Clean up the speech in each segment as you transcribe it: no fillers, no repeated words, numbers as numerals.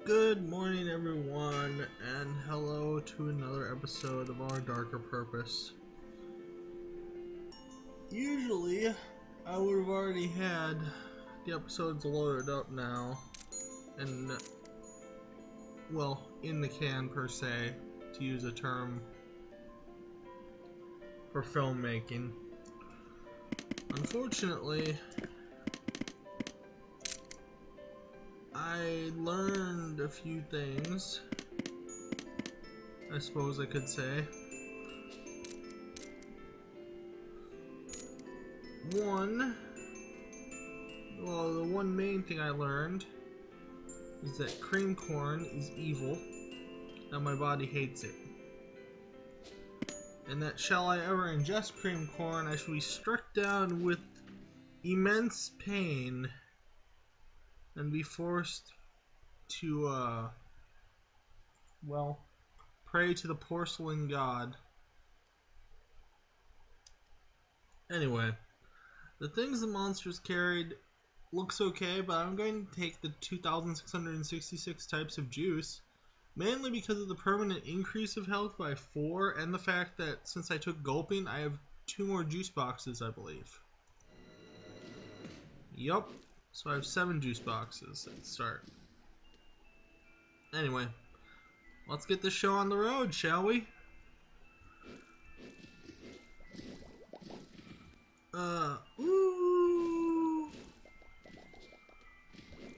Good morning, everyone, and hello to another episode of Our Darker Purpose. Usually, I would have already had the episodes loaded up now, and, well, in the can per se, to use a term for filmmaking. Unfortunately, I learned a few things, I suppose I could say. The one main thing I learned is that cream corn is evil, that my body hates it. And that shall I ever ingest cream corn, I shall be struck down with immense pain and be forced to, pray to the porcelain god. Anyway, the things the monsters carried looks okay, but I'm going to take the 2,666 types of juice, mainly because of the permanent increase of health by 4, and the fact that since I took gulping, I have 2 more juice boxes, I believe. Yup. So I have 7 juice boxes at the start. Anyway, let's get this show on the road, shall we?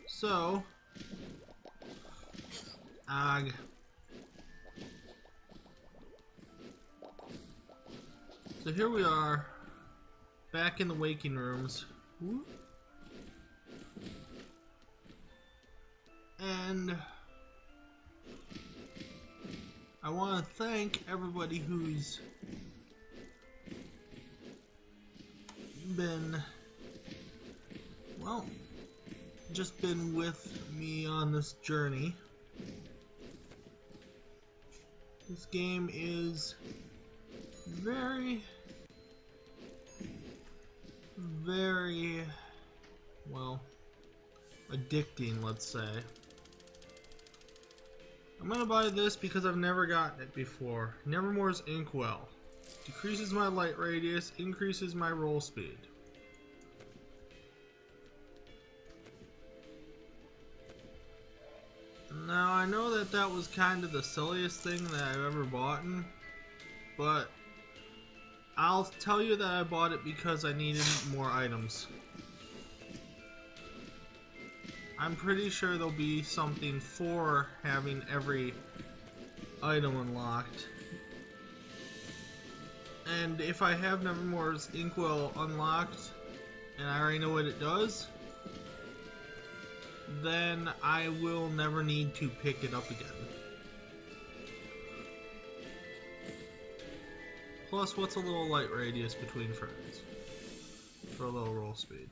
So, So here we are, back in the waking rooms. And I want to thank everybody who's just been with me on this journey. This game is very, addicting, let's say. I'm gonna buy this because I've never gotten it before. Nevermore's Inkwell. Decreases my light radius, increases my roll speed. Now, I know that was kind of the silliest thing that I've ever bought, but I'll tell you that I bought it because I needed more items. I'm pretty sure there'll be something for having every item unlocked. And if I have Nevermore's Inkwell unlocked, and I already know what it does, then I will never need to pick it up again. Plus, what's a little light radius between friends? For a little roll speed.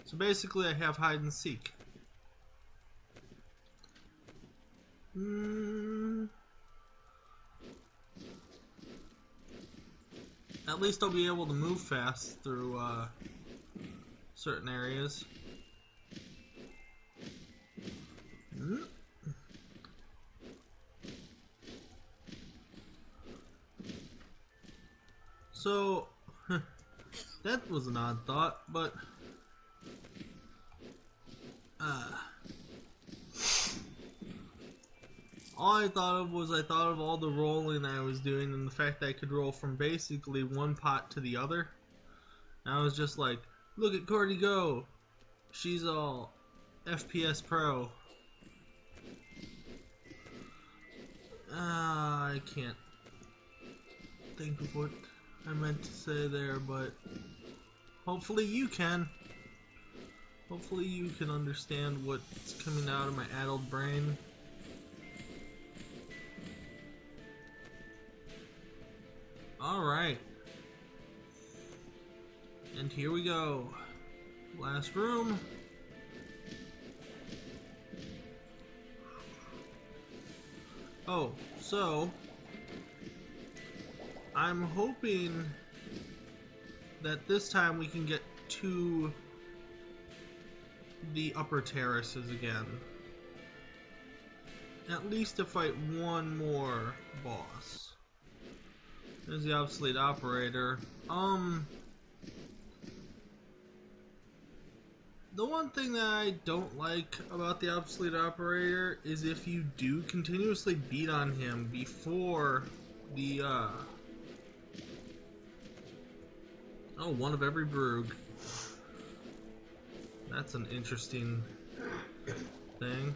So basically I have hide and seek. At least I'll be able to move fast through certain areas. So, that was an odd thought, but all I thought of all the rolling I was doing and the fact that I could roll from basically one pot to the other. And I was just like, look at Cordy go! She's all FPS pro. I can't think of what I meant to say there, but hopefully you can. Hopefully you can understand what's coming out of my addled brain. Alright. And here we go. Last room. Oh, so I'm hoping that this time we can get to the upper terraces again. at least to fight one more boss. There's the obsolete operator. The one thing that I don't like about the obsolete operator is if you do continuously beat on him before the, oh, one of every Brug. That's an interesting thing.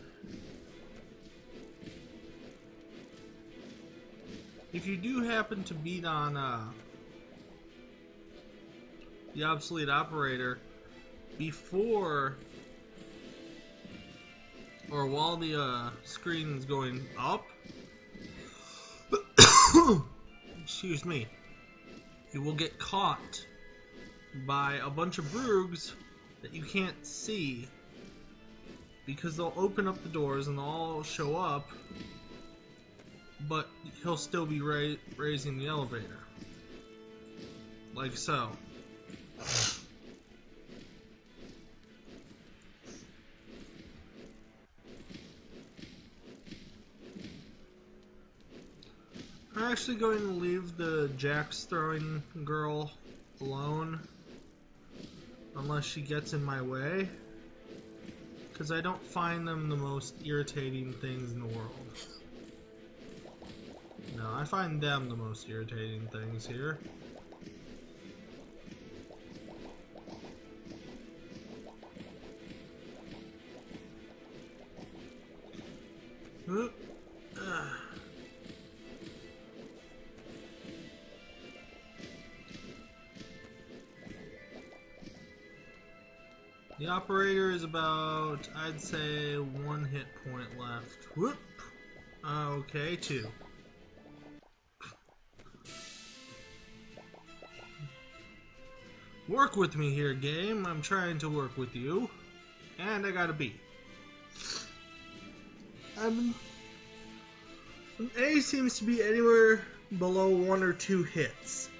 If you do happen to beat on, the obsolete operator before or while the screen's going up, excuse me, you will get caught by a bunch of Brugs that you can't see because they'll open up the doors and they'll all show up, but he'll still be raising the elevator, like so. I'm actually going to leave the Jax throwing girl alone unless she gets in my way, because I don't find them the most irritating things in the world. No, I find them the most irritating things here. The operator is about, I'd say, 1 hit point left. Whoop! Okay, 2. Work with me here, game. I'm trying to work with you. And I got a B. A seems to be anywhere below 1 or 2 hits.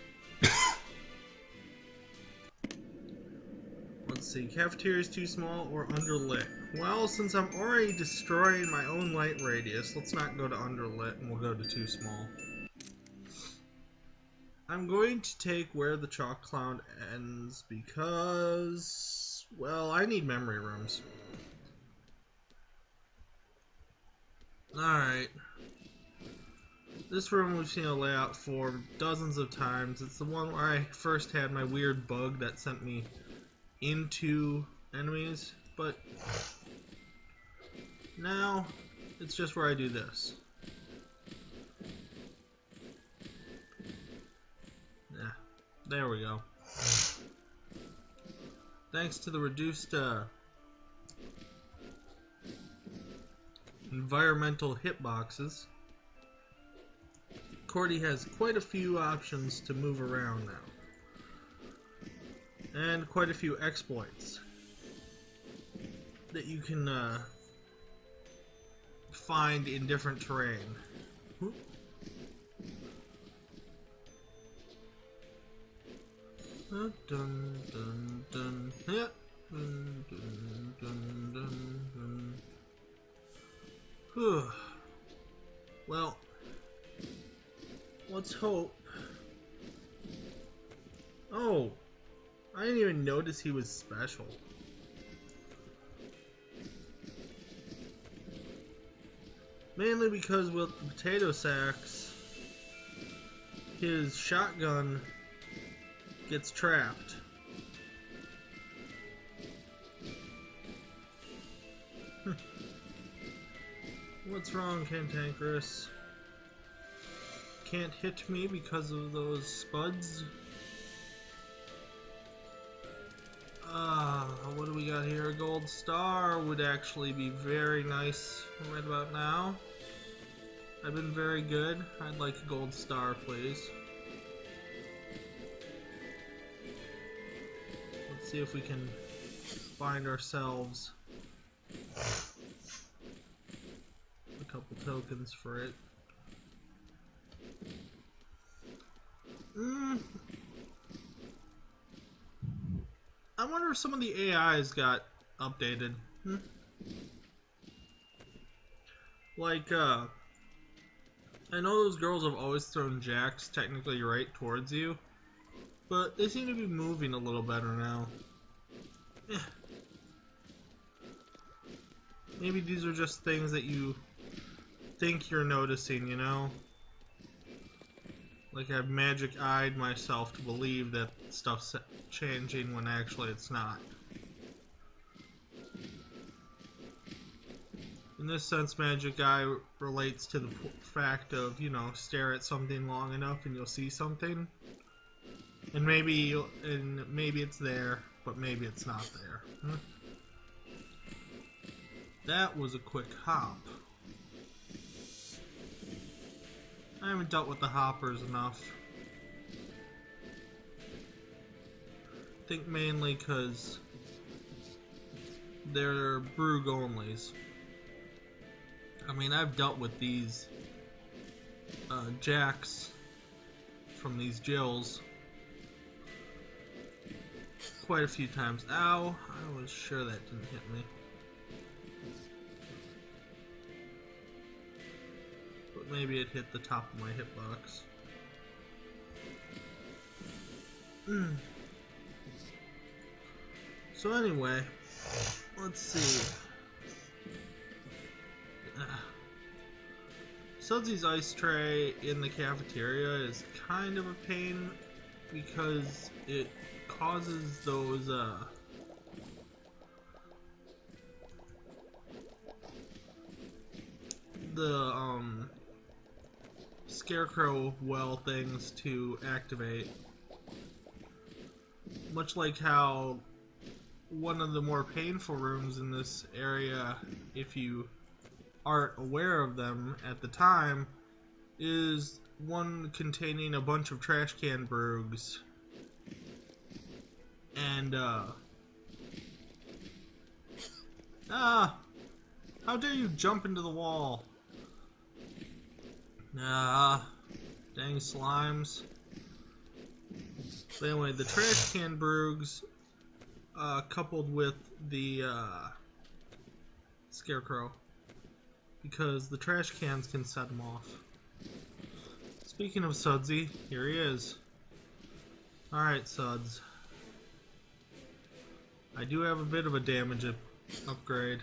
Let's see, cafeteria is too small or underlit. Well, since I'm already destroying my own light radius, let's not go to underlit and we'll go to too small. I'm going to take where the chalk cloud ends because, well, I need memory rooms. Alright. This room we've seen a layout for dozens of times. It's the one where I first had my weird bug that sent me into enemies, but now it's just where I do this. Yeah, there we go. Thanks to the reduced environmental hitboxes, Cordy has quite a few options to move around now. And quite a few exploits that you can find in different terrain. Dun, dun, dun, dun. Yeah. Dun, dun, dun, dun, dun. Whew. Well, let's hope. Oh, I didn't even notice he was special. Mainly because with the potato sacks, his shotgun gets trapped. What's wrong, Cantankerous? Can't hit me because of those spuds? What do we got here? A gold star would actually be very nice right about now. I've been very good. I'd like a gold star, please. Let's see if we can find ourselves a couple tokens for it. I wonder if some of the AIs got updated. Like, I know those girls have always thrown jacks technically right towards you, but they seem to be moving a little better now. Eh. Maybe these are just things that you think you're noticing, you know? Like I've magic-eyed myself to believe that stuff's changing when actually it's not. In this sense, magic eye relates to the fact of, you know, stare at something long enough and you'll see something. And maybe it's there, but maybe it's not there. Huh? That was a quick hop. I haven't dealt with the hoppers enough. I think mainly because they're Brugg onlys. I mean, I've dealt with these jacks from these Jills quite a few times. Ow! I was sure that didn't hit me. But maybe it hit the top of my hitbox. So anyway, let's see. Sudsy's ice tray in the cafeteria is kind of a pain because it causes those the scarecrow well things to activate. Much like how one of the more painful rooms in this area, if you aren't aware of them at the time, is one containing a bunch of trash can Bruggs. And, how dare you jump into the wall? Dang slimes. But anyway, the trash can Bruggs, coupled with the, scarecrow. Because the trash cans can set them off. Speaking of Sudsy, here he is. Alright, Suds. I do have a bit of a damage upgrade.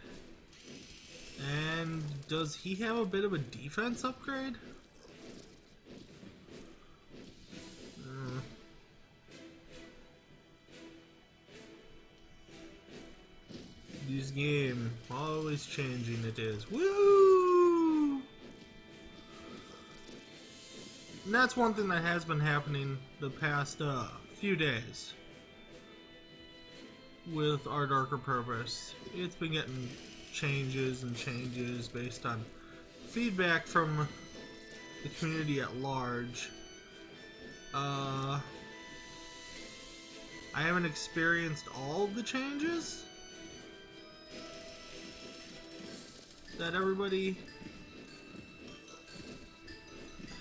And does he have a bit of a defense upgrade? This game, always changing it is. Woo! And that's one thing that has been happening the past few days with Our Darker Purpose. It's been getting changes and changes based on feedback from the community at large. I haven't experienced all of the changes that everybody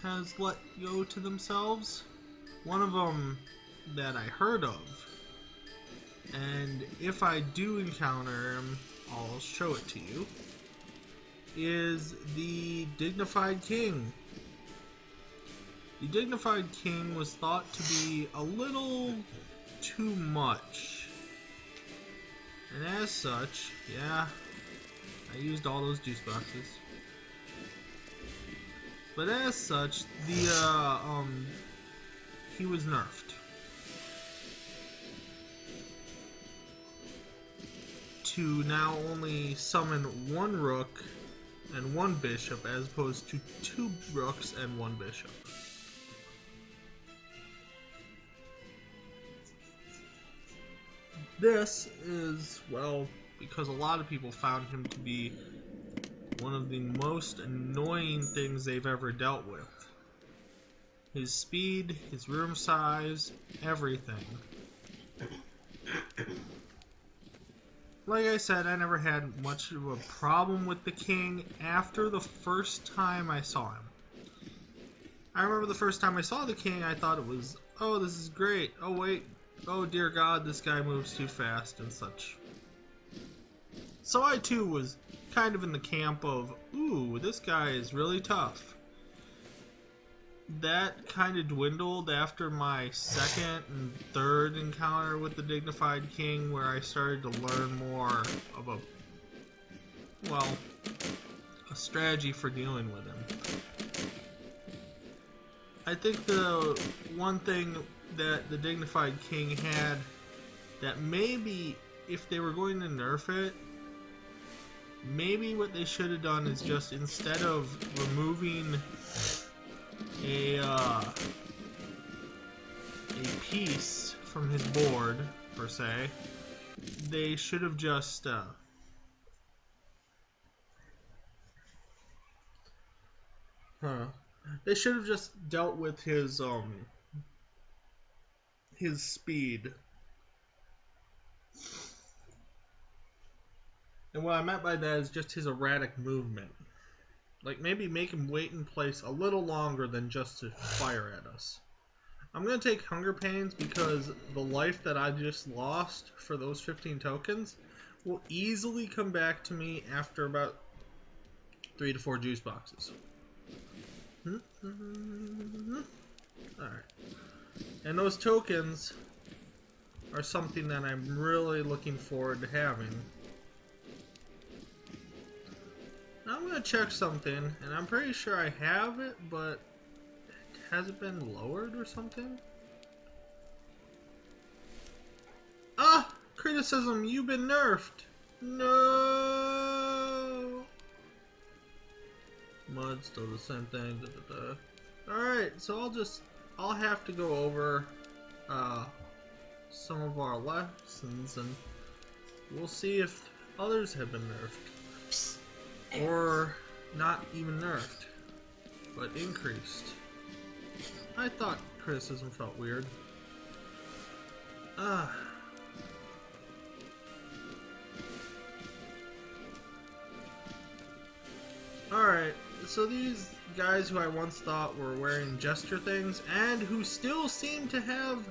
has let go to themselves. One of them that I heard of, and if I do encounter him, I'll show it to you, is the Dignified King. The Dignified King was thought to be a little too much, and as such, yeah, I used all those juice boxes. But as such, he was nerfed to now only summon one rook and one bishop as opposed to 2 rooks and 1 bishop. This is, well, because a lot of people found him to be one of the most annoying things they've ever dealt with. His speed, his room size, everything. Like I said, I never had much of a problem with the king after the first time I saw him. I remember the first time I saw the king, I thought it was, oh, this is great. Oh, wait. Oh, dear God, this guy moves too fast and such. So I too was kind of in the camp of, ooh, this guy is really tough. That kind of dwindled after my second and third encounter with the Dignified King, where I started to learn more of a strategy for dealing with him. I think the one thing that the Dignified King had that maybe if they were going to nerf it, maybe what they should have done is just instead of removing a piece from his board, per se, they should have just they should have just dealt with his speed. And what I meant by that is just his erratic movement. Like, maybe make him wait in place a little longer than just to fire at us. I'm going to take Hunger Pains because the life that I just lost for those 15 tokens will easily come back to me after about 3 to 4 juice boxes. Alright. And those tokens are something that I'm really looking forward to having. Now I'm going to check something, and I'm pretty sure I have it, but has it been lowered or something? Ah! Criticism, you've been nerfed! No! Mud, still the same thing. Alright, so I'll have to go over some of our lessons, and we'll see if others have been nerfed. Or not even nerfed, but increased. I thought criticism felt weird. Alright, so these guys who I once thought were wearing gesture things, and who still seem to have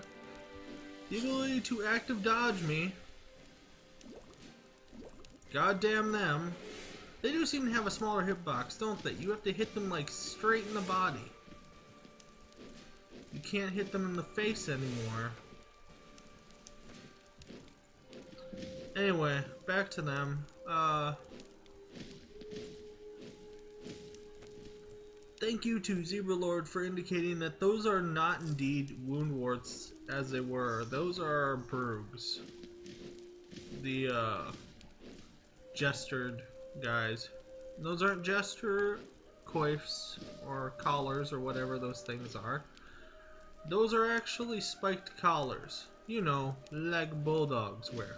the ability to active dodge me. Goddamn them. They do seem to have a smaller hitbox, don't they? You have to hit them like straight in the body. You can't hit them in the face anymore. Anyway, back to them. Thank you to Zebra Lord for indicating that those are not indeed wound warts as they were. Those are Broogs. The gestured guys. Those aren't gesture coifs or collars or whatever those things are. Those are actually spiked collars. You know, like bulldogs wear.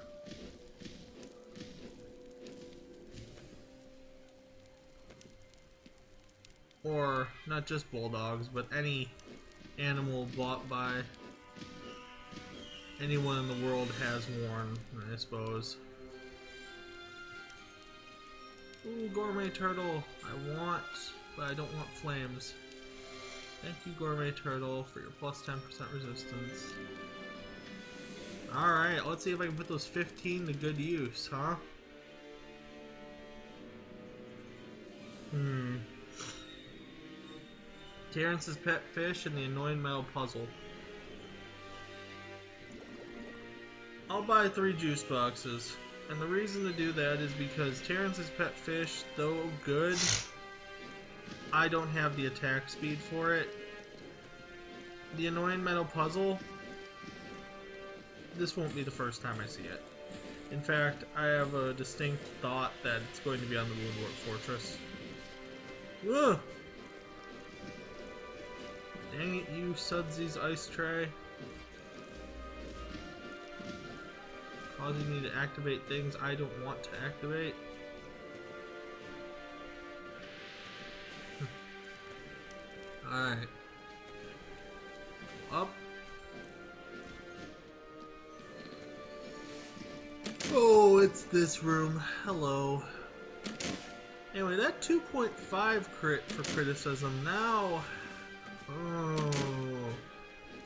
Or not just bulldogs, but any animal bought by anyone in the world has worn, I suppose. Ooh, Gourmet Turtle. I want, but I don't want flames. Thank you, Gourmet Turtle, for your plus 10% resistance. Alright, let's see if I can put those 15 to good use, huh? Terrance's Pet Fish and the Annoying Metal Puzzle. I'll buy 3 juice boxes. And the reason to do that is because Terrance's Pet Fish, though good, I don't have the attack speed for it. The Annoying Metal Puzzle, this won't be the first time I see it. In fact, I have a distinct thought that it's going to be on the Woundwort Fortress. Ugh! Dang it, you Sudsy's Ice Tray. Causing me to activate things I don't want to activate. Alright. Up. Oh, it's this room. Hello. Anyway, that 2.5 crit for criticism now. Oh.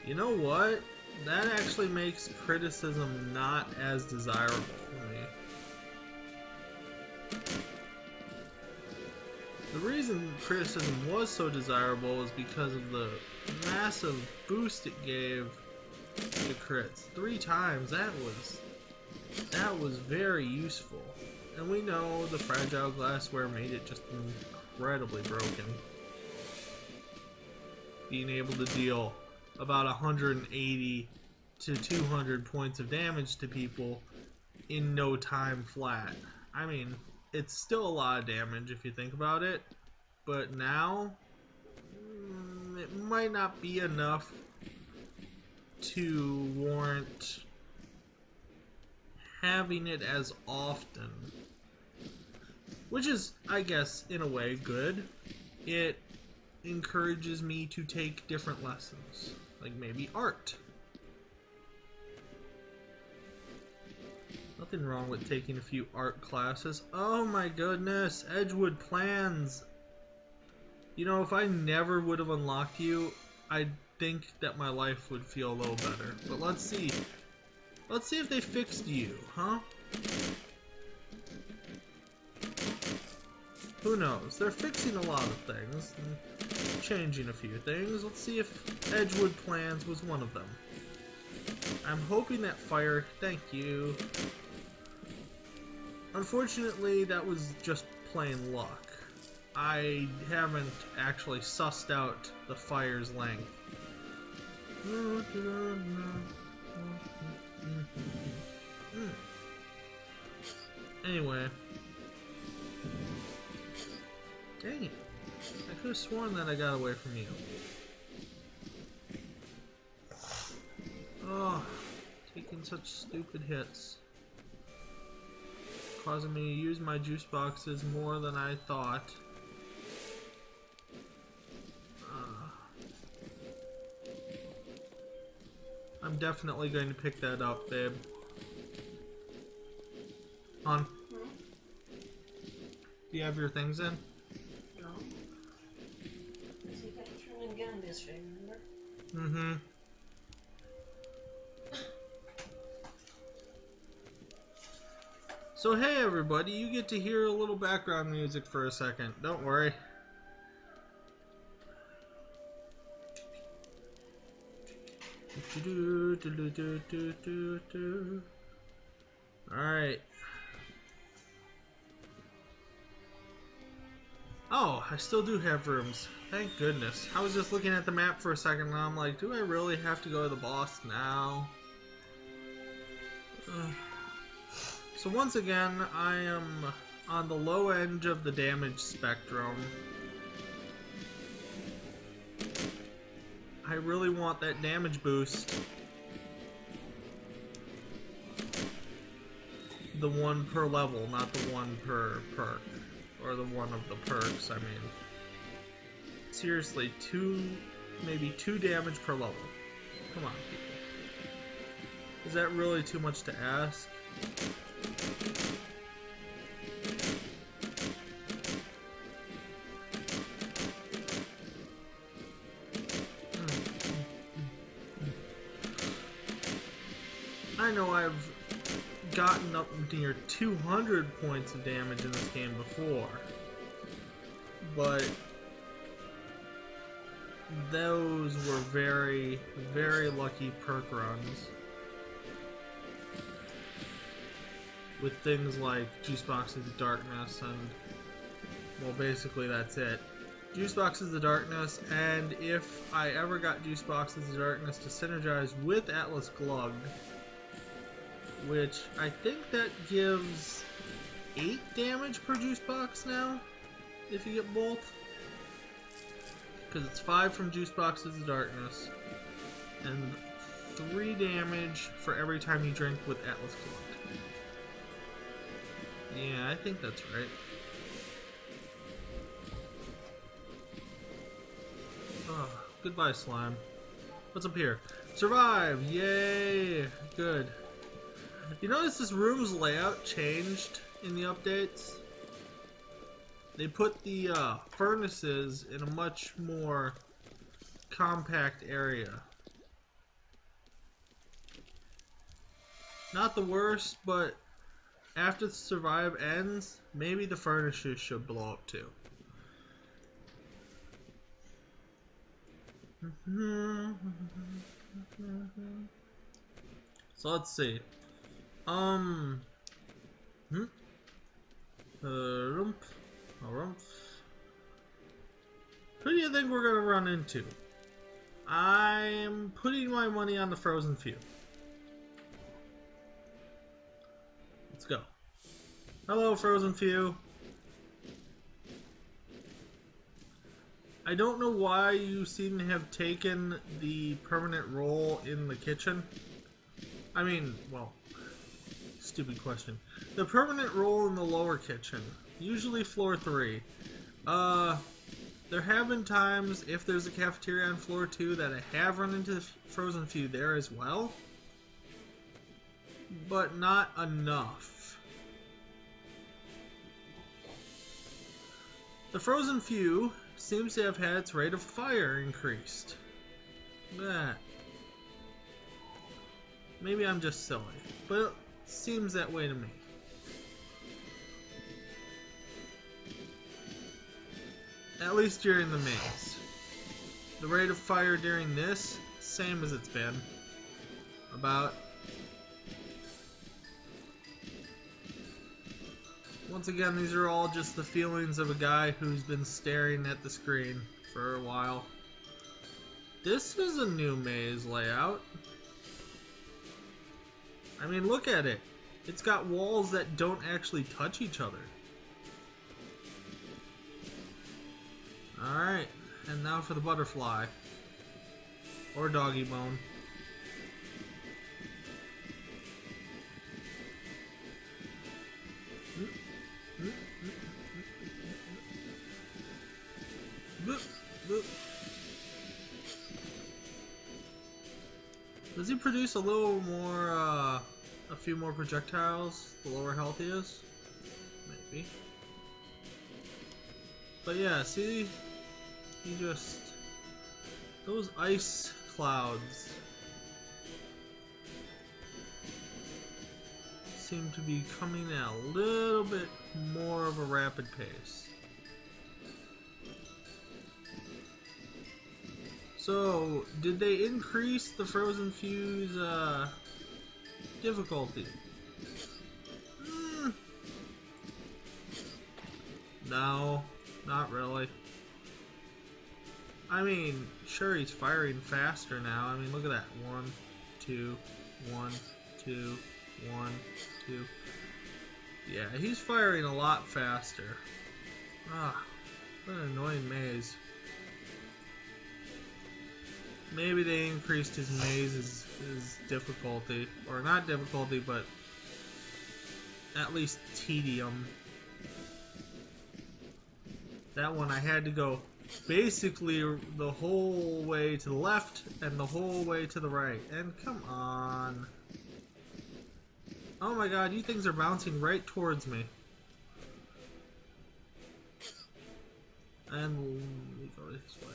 You know what? That actually makes criticism not as desirable for me. The reason criticism was so desirable is because of the massive boost it gave to crits. 3 times, that was very useful. And we know the fragile glassware made it just incredibly broken. Being able to deal about 180 to 200 points of damage to people in no time flat. I mean, it's still a lot of damage if you think about it, but now it might not be enough to warrant having it as often, which is, I guess, in a way good. It encourages me to take different lessons, like maybe art. Nothing wrong with taking a few art classes. Oh my goodness, Edgewood Plans. You know, if I never would have unlocked you, I think that my life would feel a little better. But let's see. Let's see if they fixed you, huh? Who knows? They're fixing a lot of things, and changing a few things. Let's see if Edgewood Plans was one of them. I'm hoping that fire... Thank you. Unfortunately, that was just plain luck. I haven't actually sussed out the fire's length. Anyway. Dang it. I could have sworn that I got away from you. Oh, taking such stupid hits. Causing me to use my juice boxes more than I thought. I'm definitely going to pick that up, babe. On. Do you have your things in? No. Because you gotta turn in gun this way, remember? Mm-hmm. So hey everybody, you get to hear a little background music for a second. Don't worry. Alright. Oh, I still do have rooms. Thank goodness. I was just looking at the map for a second and I'm like, do I really have to go to the boss now? So once again, I am on the low end of the damage spectrum. I really want that damage boost. The one per level, not the one per perk. Or the one of the perks, I mean. Seriously, maybe 2 damage per level. Come on, people. Is that really too much to ask? I know I've gotten up near 200 points of damage in this game before, but those were very, very lucky perk runs with things like Juice Boxes of Darkness and, well, basically that's it. Juice Boxes of Darkness, and if I ever got Juice Boxes of Darkness to synergize with Atlas Glug, which I think that gives 8 damage per juice box now, if you get both. Because it's 5 from Juice Boxes of Darkness, and 3 damage for every time you drink with Atlas Glug. Yeah, I think that's right. Oh, goodbye, slime. What's up here? Survive! Yay! Good. You notice this room's layout changed in the updates? They put the furnaces in a much more compact area. Not the worst, but after the survive ends, maybe the furnaces should blow up too. So let's see. Rumpf. Who do you think we're gonna run into? I'm putting my money on the Frozen Few. Let's go. Hello, Frozen Few. I don't know why you seem to have taken the permanent role in the kitchen. I mean, well, stupid question. The permanent role in the lower kitchen, usually floor 3. There have been times, if there's a cafeteria on floor 2, that I have run into the Frozen Few there as well. But not enough. The Frozen Few seems to have had its rate of fire increased. That. Maybe I'm just silly, but it seems that way to me. At least during the maze. The rate of fire during this, same as it's been. About. Once again, these are all just the feelings of a guy who's been staring at the screen for a while. This is a new maze layout. I mean, look at it. It's got walls that don't actually touch each other. Alright, and now for the butterfly. Or doggy bone. Does he produce a little more, a few more projectiles the lower health he is? Maybe. But yeah, see? He just... Those ice clouds seem to be coming at a little bit more of a rapid pace. So, did they increase the Frozen Few's difficulty? No, not really. I mean, sure, he's firing faster now. I mean, look at that. 1, 2, 1, 2, 1, 2. Yeah, he's firing a lot faster. Ah, what an annoying maze. Maybe they increased his maze's difficulty. Or not difficulty, but at least tedium. That one I had to go basically the whole way to the left and the whole way to the right. And come on. Oh my god, you things are bouncing right towards me. And we go this way.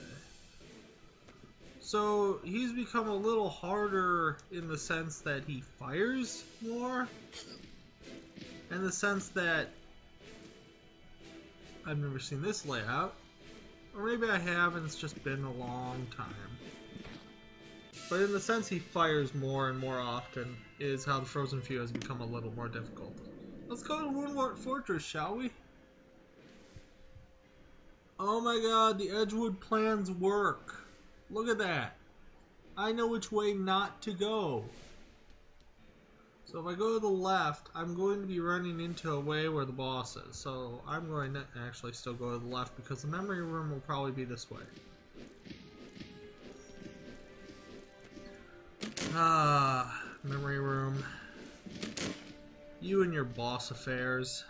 So he's become a little harder in the sense that he fires more. In the sense that I've never seen this layout. Or maybe I have and it's just been a long time. But in the sense he fires more and more often is how the Frozen Few has become a little more difficult. Let's go to Woundwort Fortress, shall we? Oh my god, the Edgewood plans work. Look at that. I know which way not to go. So if I go to the left, I'm going to be running into a way where the boss is. So I'm going to actually still go to the left because the memory room will probably be this way. Ah, memory room. You and your boss affairs.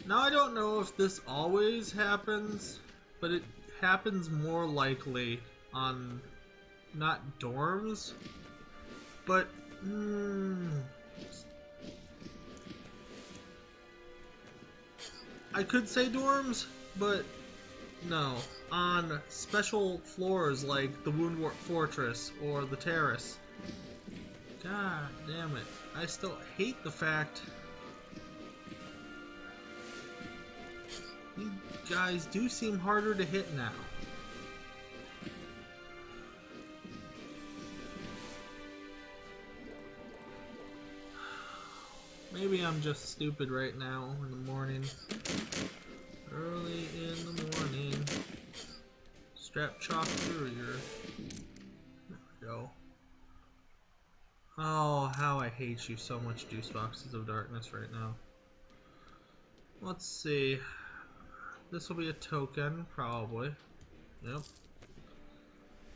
Now I don't know if this always happens, but it happens more likely on not dorms, but I could say dorms, but no, on special floors like the Woundwort Fortress or the Terrace. God damn it. I still hate the fact These guys do seem harder to hit now. Maybe I'm just stupid right now in the morning. Early in the morning. Strap chalk courier. There we go. Oh, how I hate you so much, Juice Boxes of Darkness, right now. Let's see. This will be a token, probably. Yep.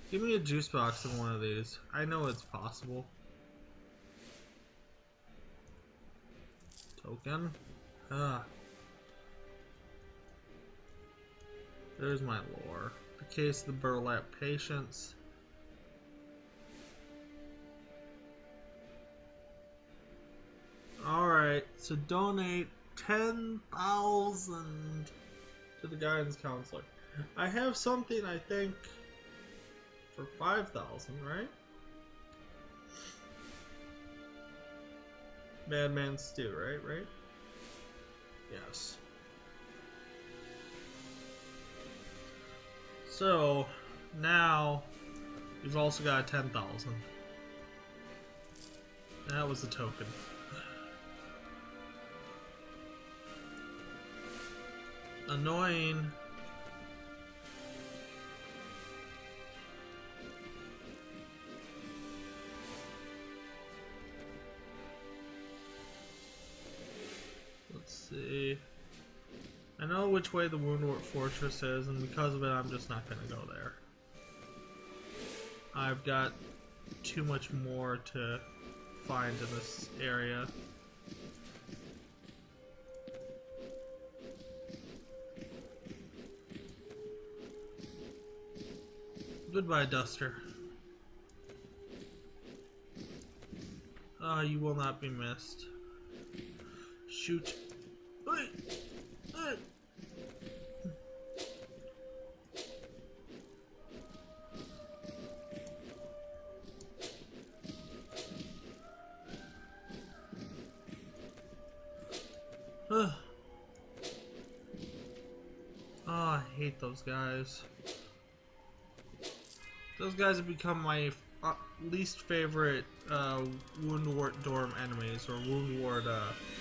Give me a juice box in one of these. I know it's possible. Token. Ah. There's my lore. The Case of the Burlap Patience. Alright, so donate 10,000 to the Guidance Counselor. I have something, I think, for 5,000, right? Madman Stew, right? Yes. So, now, you've also got 10,000. That was a token. Annoying. Let's see. I know which way the Woundwort Fortress is, and because of it, I'm just not gonna go there. I've got too much more to find in this area. Goodbye, Duster. You will not be missed. Shoot. Oh, I hate those guys. Those guys have become my least favorite Woundwort Dorm enemies, or Woundwort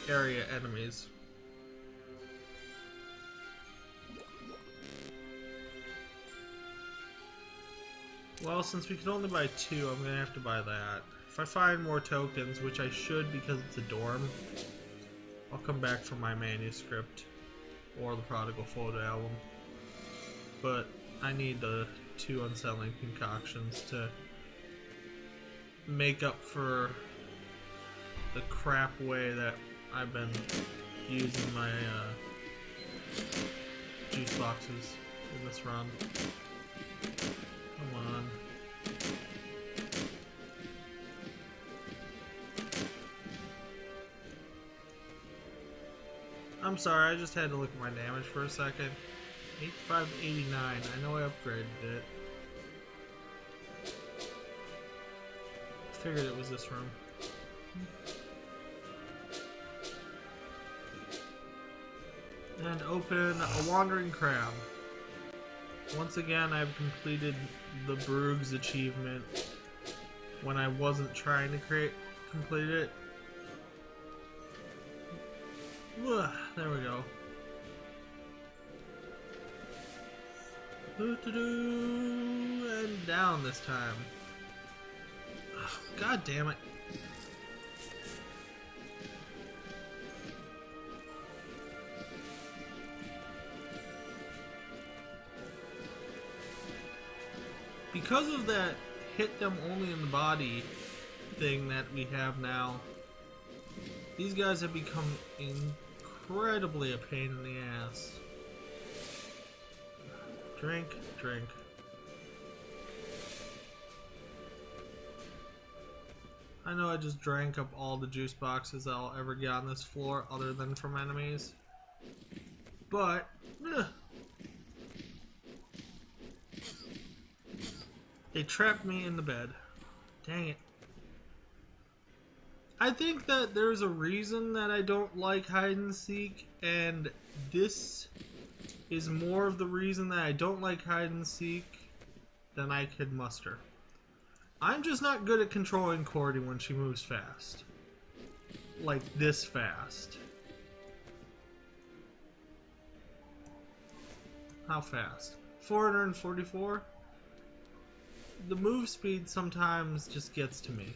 area enemies. Well, since we can only buy 2, I'm gonna have to buy that. If I find more tokens, which I should because it's a dorm, I'll come back for my manuscript or the Prodigal Photo Album. But I need the 2 unsettling concoctions to make up for the crap way that I've been using my juice boxes in this run. Come on. I'm sorry, I just had to look at my damage for a second. 8589, I know I upgraded it. Figured it was this room. And open a Wandering Crab. Once again, I've completed the Brug's achievement when I wasn't trying to complete it. There we go. And down this time. Oh, God damn it. Because of that hit them only in the body thing that we have now, these guys have become incredibly a pain in the ass. Drink, drink. I know I just drank up all the juice boxes I'll ever get on this floor other than from enemies. But, they trapped me in the bed. Dang it. I think that there's a reason that I don't like hide and seek, and this is more of the reason that I don't like hide and seek than I could muster. I'm just not good at controlling Cordy when she moves fast. Like this fast. How fast? 444? The move speed sometimes just gets to me.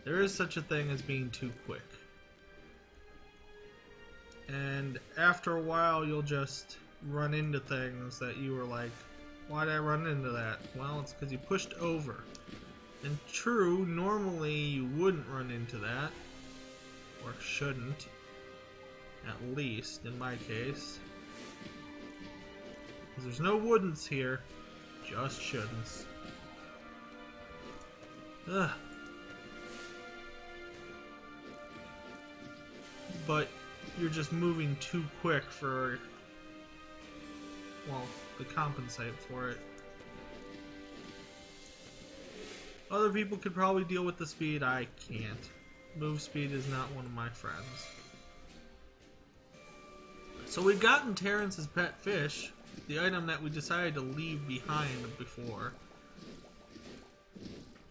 There is such a thing as being too quick. And after a while, you'll just run into things that you were like, why did I run into that? Well, it's because you pushed over. And true, normally you wouldn't run into that. Or shouldn't. At least, in my case. Because there's no wouldn'ts here. Just shouldn'ts. Ugh. But you're just moving too quick for, well, to compensate for it. Other people could probably deal with the speed, I can't. Move speed is not one of my friends. So we've gotten Terrance's pet fish, the item that we decided to leave behind before.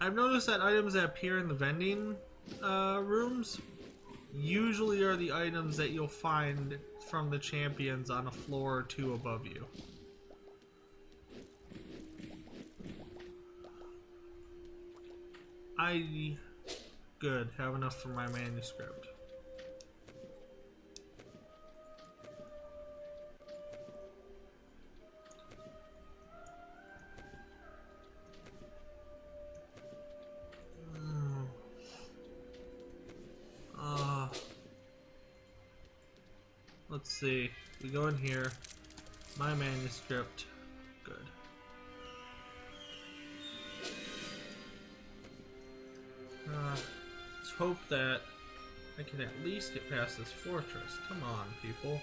I've noticed that items that appear in the vending rooms usually are the items that you'll find from the champions on a floor or two above you. Good, have enough for my manuscript. Let's see. We go in here. My manuscript. Good. Let's hope that I can at least get past this fortress. Come on, people.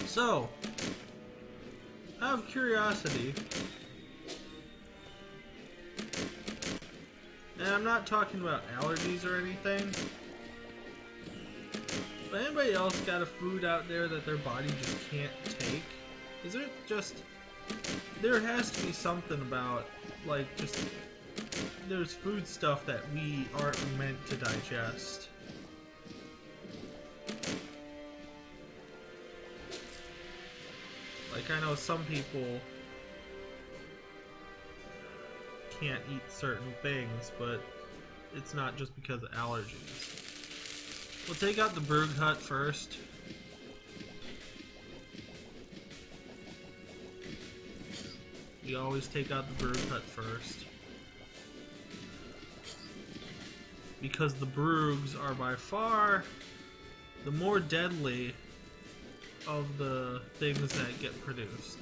So, out of curiosity, and I'm not talking about allergies or anything, but anybody else got a food out there that their body just can't take? Is it just... There has to be something about, like, just... There's food stuff that we aren't meant to digest. Like, I know some people can't eat certain things, but it's not just because of allergies. We'll take out the Brug Hut first. We always take out the Brug Hut first. Because the Brugs are by far the more deadly of the things that get produced.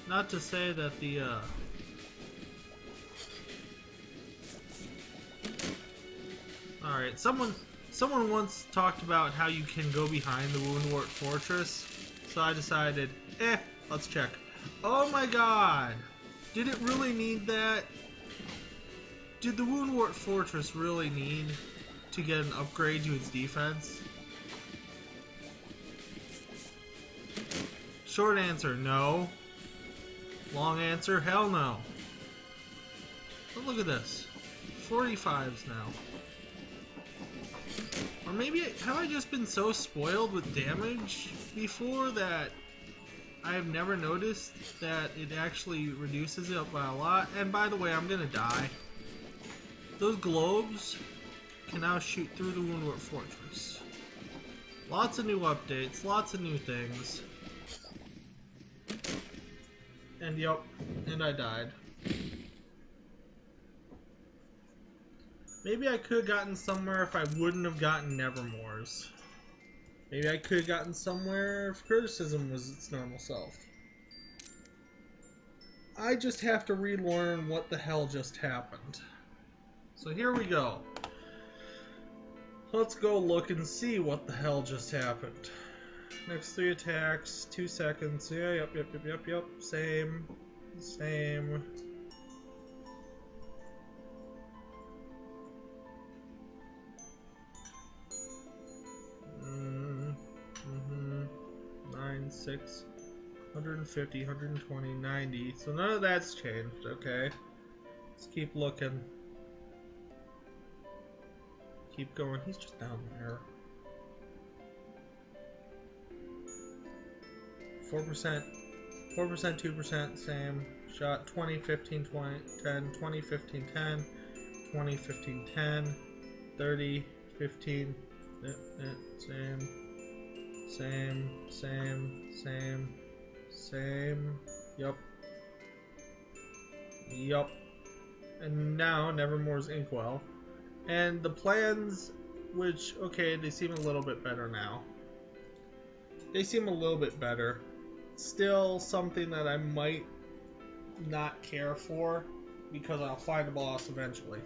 Not to say that the Alright, someone once talked about how you can go behind the Woundwort Fortress, so I decided, let's check. Oh my god! Did it really need that? Did the Woundwort Fortress really need to get an upgrade to its defense? Short answer, no. Long answer, hell no. But look at this. 45s now. Or maybe, have I just been so spoiled with damage before that I have never noticed that it actually reduces it by a lot? And by the way, I'm gonna die. Those globes can now shoot through the Woundwort Fortress. Lots of new updates, lots of new things. And yep, and I died. Maybe I could have gotten somewhere if I wouldn't have gotten Nevermores. Maybe I could have gotten somewhere if criticism was its normal self. I just have to relearn what the hell just happened. So here we go. Let's go look and see what the hell just happened. Next 3 attacks, 2 seconds. Yeah, yep, same. Same. Mm-hmm. 9, 6, 150, 120, 90. So none of that's changed, okay? Let's keep looking. Keep going. He's just down there. 4%, 2%, same. Shot 20, 15, 20, 10, 20, 15, 10, 20, 15, 10, 30, 15, same, same, same, same, same, yup, yup. And now Nevermore's Inkwell. And the plans, which, okay, they seem a little bit better now. They seem a little bit better. Still something that I might not care for, because I'll find a boss eventually.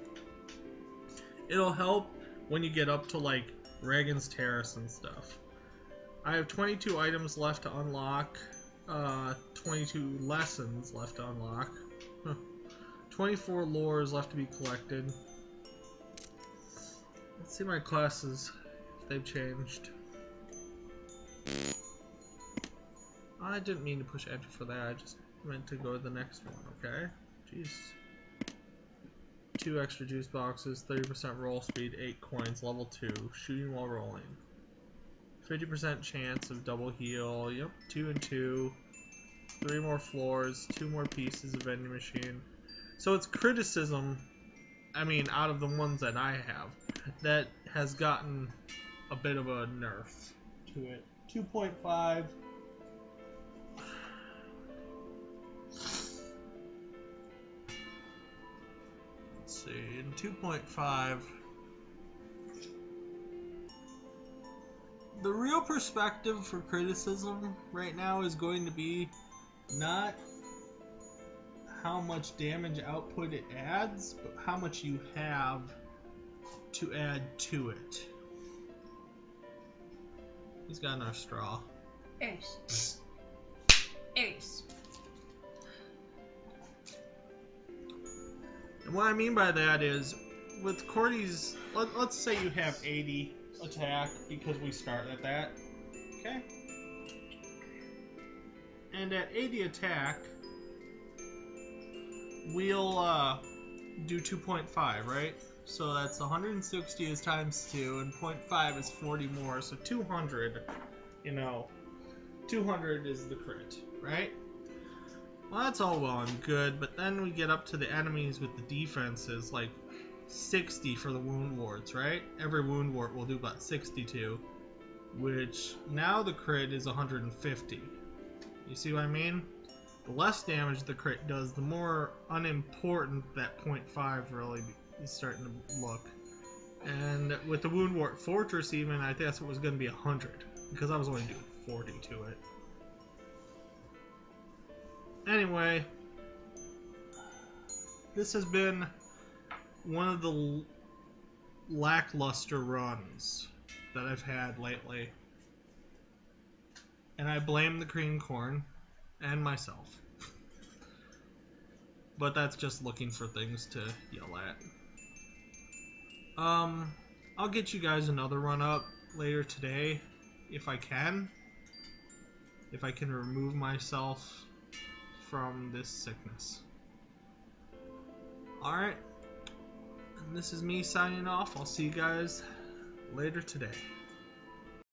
It'll help when you get up to, like, Reagan's Terrace and stuff. I have 22 items left to unlock, 22 lessons left to unlock, 24 lores left to be collected. Let's see my classes, if they've changed. I didn't mean to push enter for that, I just meant to go to the next one, okay? Jeez. 2 extra juice boxes, 30% roll speed, 8 coins, level 2, shooting while rolling. 50% chance of double heal, yep, 2 and 2. 3 more floors, 2 more pieces of vending machine. So it's criticism, I mean, out of the ones that I have, that has gotten a bit of a nerf to it. 2.5. Let's see, in 2.5, the real perspective for criticism right now is going to be not how much damage output it adds, but how much you have to add to it. He's got enough straw. Ace. Ace. And what I mean by that is, with Cordy's, let's say you have 80 attack, because we start at that, okay? And at 80 attack, we'll do 2.5, right? So that's 160 is times 2, and 0.5 is 40 more, so 200, you know, 200 is the crit, right? Well, that's all well and good, but then we get up to the enemies with the defenses, like 60 for the wound wards, right? Every wound ward will do about 62, which now the crit is 150. You see what I mean? The less damage the crit does, the more unimportant that 0.5 really is starting to look. And with the wound ward fortress even, I guess it was going to be 100, because I was only doing 40 to it. Anyway, this has been one of the lackluster runs that I've had lately. And I blame the cream corn and myself. But that's just looking for things to yell at. I'll get you guys another run up later today, if I can. If I can remove myself from this sickness. Alright. And this is me signing off. I'll see you guys later today.